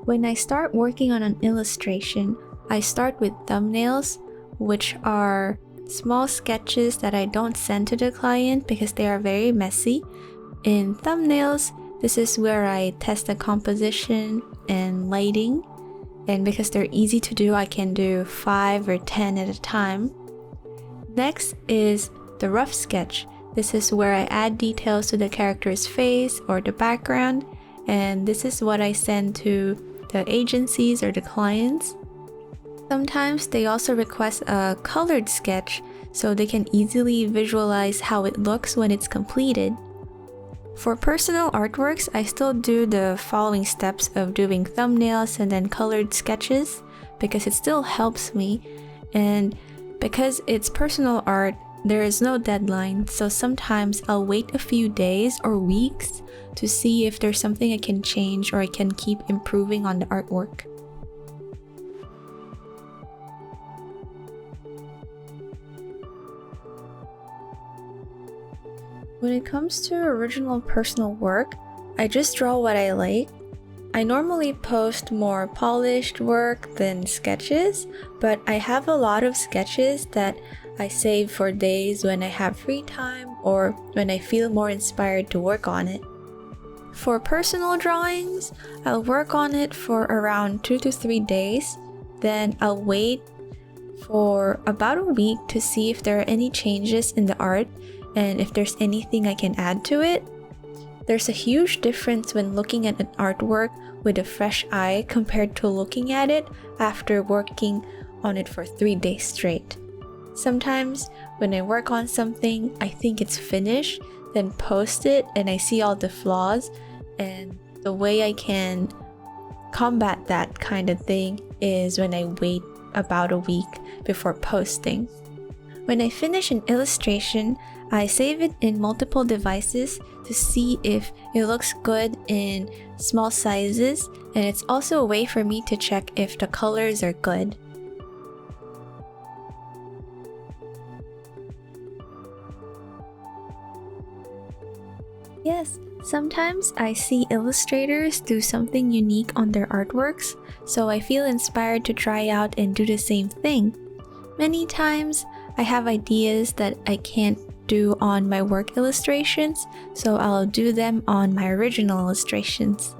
When I start working on an illustration, I start with thumbnails, which are small sketches that I don't send to the client because they are very messy. In thumbnails, this is where I test the composition and lighting, and because they're easy to do, I can do 5 or 10 at a time. Next is the rough sketch. This is where I add details to the character's face or the background, and this is what I send to the agencies or the clients. Sometimes they also request a colored sketch so they can easily visualize how it looks when it's completed. For personal artworks, I still do the following steps of doing thumbnails and then colored sketches because it still helps me, and because it's personal art, there is no deadline, so sometimes I'll wait a few days or weeks to see if there's something I can change or I can keep improving on the artwork. When it comes to original personal work, I just draw what I like. I normally post more polished work than sketches, but I have a lot of sketches that I save for days when I have free time or when I feel more inspired to work on it. For personal drawings, I'll work on it for around 2 to 3 days, then I'll wait for about a week to see if there are any changes in the art and if there's anything I can add to it. There's a huge difference when looking at an artwork with a fresh eye compared to looking at it after working on it for 3 days straight. Sometimes when I work on something, I think it's finished, then post it and I see all the flaws, and the way I can combat that kind of thing is when I wait about a week before posting. When I finish an illustration, I save it in multiple devices to see if it looks good in small sizes, and it's also a way for me to check if the colors are good. Yes, sometimes I see illustrators do something unique on their artworks, so I feel inspired to try out and do the same thing. Many times, I have ideas that I can't do on my work illustrations, so I'll do them on my original illustrations.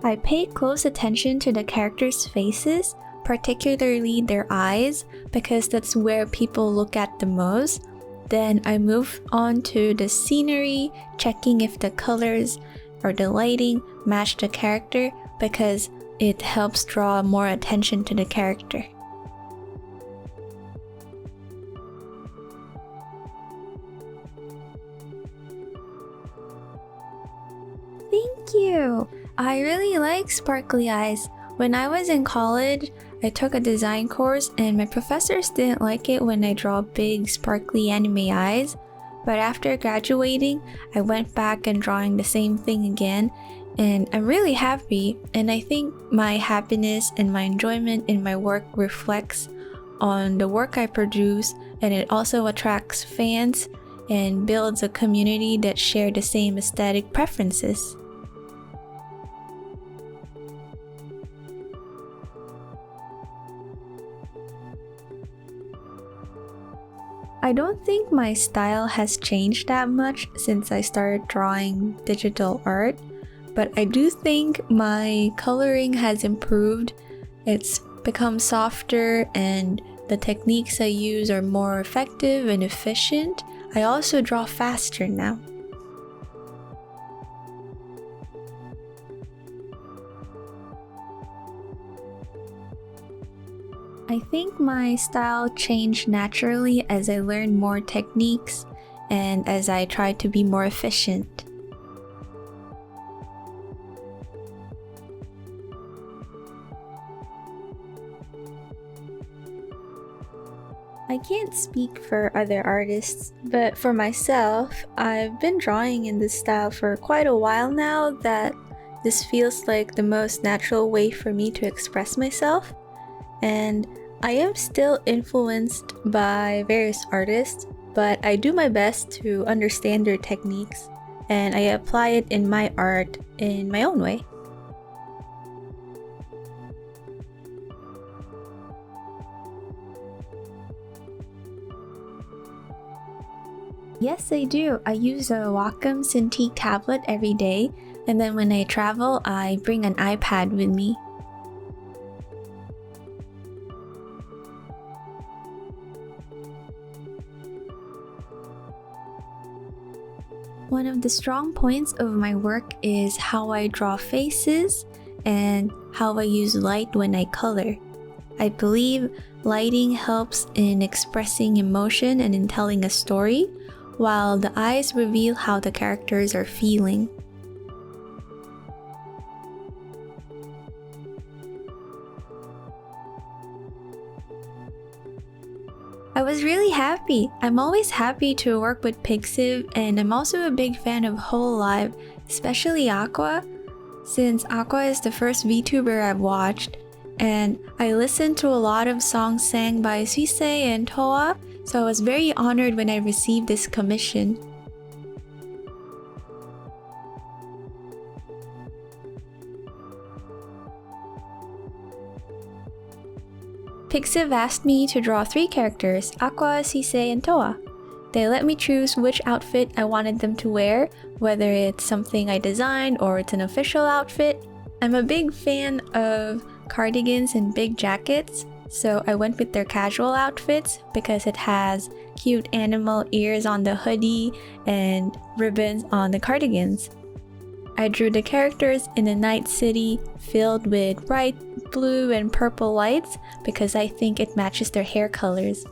I pay close attention to the characters' faces, particularly their eyes, because that's where people look at the most. Then I move on to the scenery, checking if the colors or the lighting match the character because it helps draw more attention to the character. Thank you! I really like sparkly eyes. When I was in college, I took a design course and my professors didn't like it when I draw big sparkly anime eyes, but after graduating, I went back and drawing the same thing again, and I'm really happy, and I think my happiness and my enjoyment in my work reflects on the work I produce, and it also attracts fans and builds a community that share the same aesthetic preferences. I don't think my style has changed that much since I started drawing digital art, but I do think my coloring has improved. It's become softer and the techniques I use are more effective and efficient. I also draw faster now. I think my style changed naturally as I learned more techniques and as I tried to be more efficient. I can't speak for other artists, but for myself, I've been drawing in this style for quite a while now that this feels like the most natural way for me to express myself. And I am still influenced by various artists, but I do my best to understand their techniques and I apply it in my art in my own way. Yes, I do. I use a Wacom Cintiq tablet every day, and then when I travel, I bring an iPad with me. One of the strong points of my work is how I draw faces and how I use light when I color. I believe lighting helps in expressing emotion and in telling a story, while the eyes reveal how the characters are feeling. I was really happy. I'm always happy to work with Pixiv, and I'm also a big fan of Hololive, especially Aqua, since Aqua is the first VTuber I've watched, and I listened to a lot of songs sang by Suise and Toa, so I was very honored when I received this commission. Pixiv asked me to draw 3 characters, Aqua, Suise, and Toa. They let me choose which outfit I wanted them to wear, whether it's something I designed or it's an official outfit. I'm a big fan of cardigans and big jackets, so I went with their casual outfits because it has cute animal ears on the hoodie and ribbons on the cardigans. I drew the characters in a night city filled with bright blue and purple lights because I think it matches their hair colors.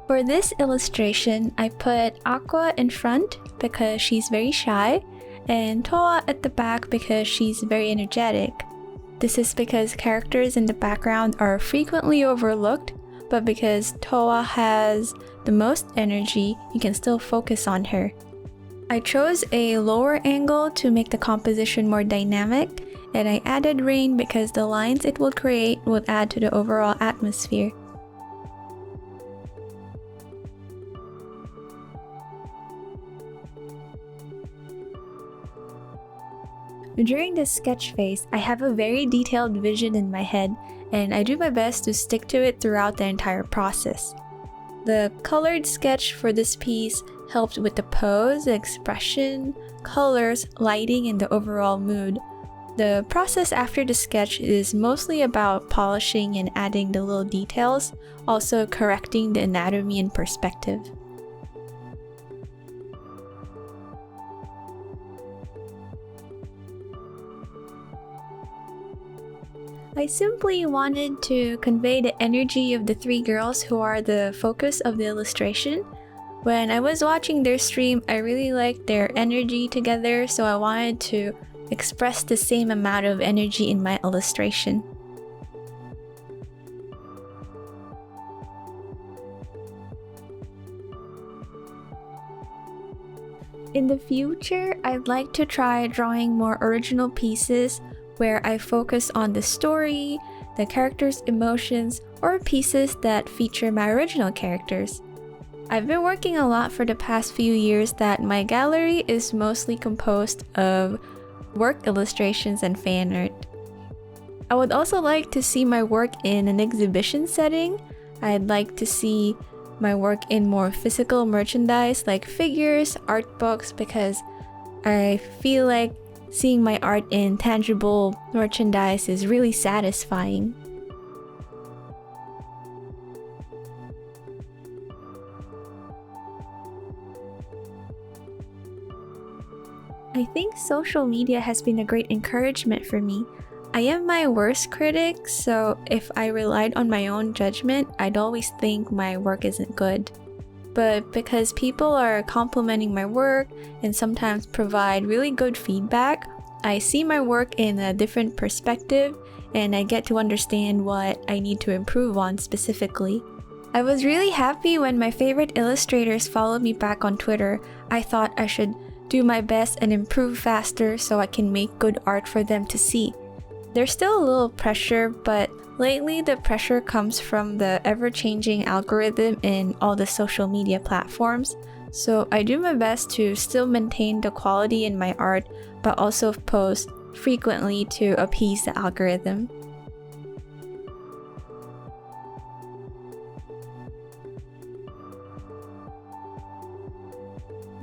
For this illustration, I put Aqua in front because she's very shy, and Toa at the back because she's very energetic. This is because characters in the background are frequently overlooked, but because Toa has the most energy, you can still focus on her. I chose a lower angle to make the composition more dynamic, and I added rain because the lines it will create would add to the overall atmosphere. During this sketch phase, I have a very detailed vision in my head, and I do my best to stick to it throughout the entire process. The colored sketch for this piece helped with the pose, the expression, colors, lighting, and the overall mood. The process after the sketch is mostly about polishing and adding the little details, also correcting the anatomy and perspective. I simply wanted to convey the energy of the 3 girls who are the focus of the illustration. When I was watching their stream, I really liked their energy together, so I wanted to express the same amount of energy in my illustration. In the future, I'd like to try drawing more original pieces where I focus on the story, the characters' emotions, or pieces that feature my original characters. I've been working a lot for the past few years that my gallery is mostly composed of work illustrations and fan art. I would also like to see my work in an exhibition setting. I'd like to see my work in more physical merchandise like figures, art books, because I feel like seeing my art in tangible merchandise is really satisfying. I think social media has been a great encouragement for me. I am my worst critic, so if I relied on my own judgment, I'd always think my work isn't good. But because people are complimenting my work and sometimes provide really good feedback, I see my work in a different perspective and I get to understand what I need to improve on specifically. I was really happy when my favorite illustrators followed me back on Twitter. I thought I should do my best and improve faster so I can make good art for them to see. There's still a little pressure, but lately the pressure comes from the ever-changing algorithm in all the social media platforms. So I do my best to still maintain the quality in my art, but also post frequently to appease the algorithm.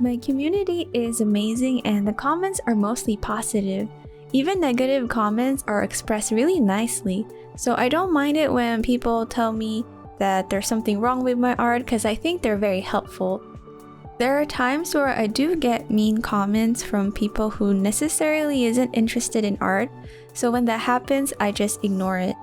My community is amazing and the comments are mostly positive. Even negative comments are expressed really nicely, so I don't mind it when people tell me that there's something wrong with my art because I think they're very helpful. There are times where I do get mean comments from people who necessarily isn't interested in art, so when that happens, I just ignore it.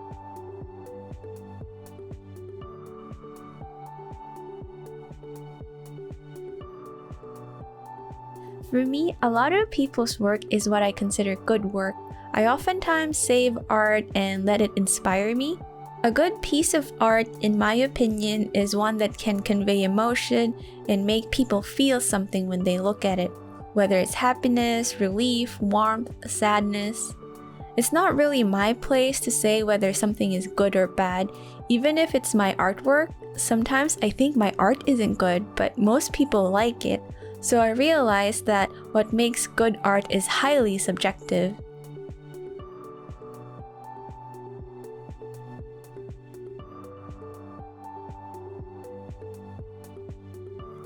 For me, a lot of people's work is what I consider good work. I oftentimes save art and let it inspire me. A good piece of art, in my opinion, is one that can convey emotion and make people feel something when they look at it, whether it's happiness, relief, warmth, sadness. It's not really my place to say whether something is good or bad. Even if it's my artwork, sometimes I think my art isn't good, but most people like it. So I realized that what makes good art is highly subjective.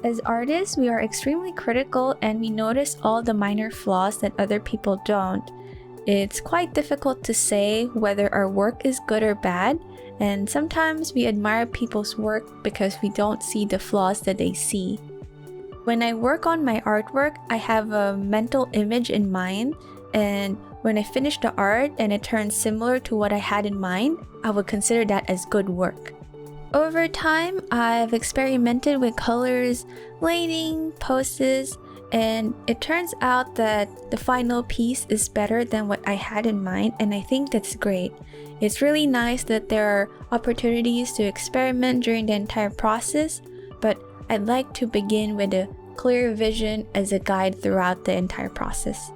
As artists, we are extremely critical and we notice all the minor flaws that other people don't. It's quite difficult to say whether our work is good or bad, and sometimes we admire people's work because we don't see the flaws that they see. When I work on my artwork, I have a mental image in mind, and when I finish the art and it turns similar to what I had in mind, I would consider that as good work. Over time, I've experimented with colors, lighting, poses, and it turns out that the final piece is better than what I had in mind, and I think that's great. It's really nice that there are opportunities to experiment during the entire process, but I'd like to begin with a clear vision as a guide throughout the entire process.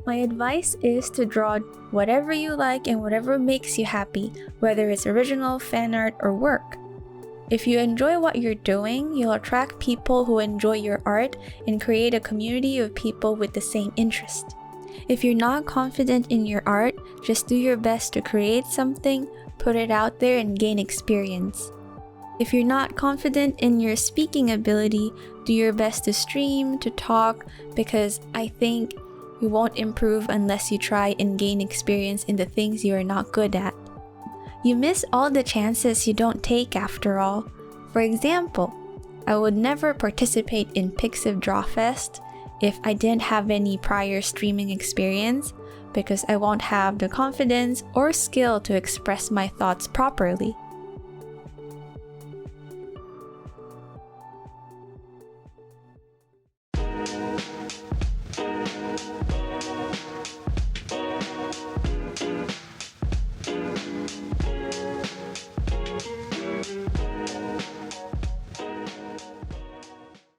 My advice is to draw whatever you like and whatever makes you happy, whether it's original, fan art, or work. If you enjoy what you're doing, you'll attract people who enjoy your art and create a community of people with the same interest. If you're not confident in your art, just do your best to create something, put it out there, and gain experience. If you're not confident in your speaking ability, do your best to stream, to talk, because I think you won't improve unless you try and gain experience in the things you are not good at. You miss all the chances you don't take after all. For example, I would never participate in Pixiv Drawfest if I didn't have any prior streaming experience, because I won't have the confidence or skill to express my thoughts properly.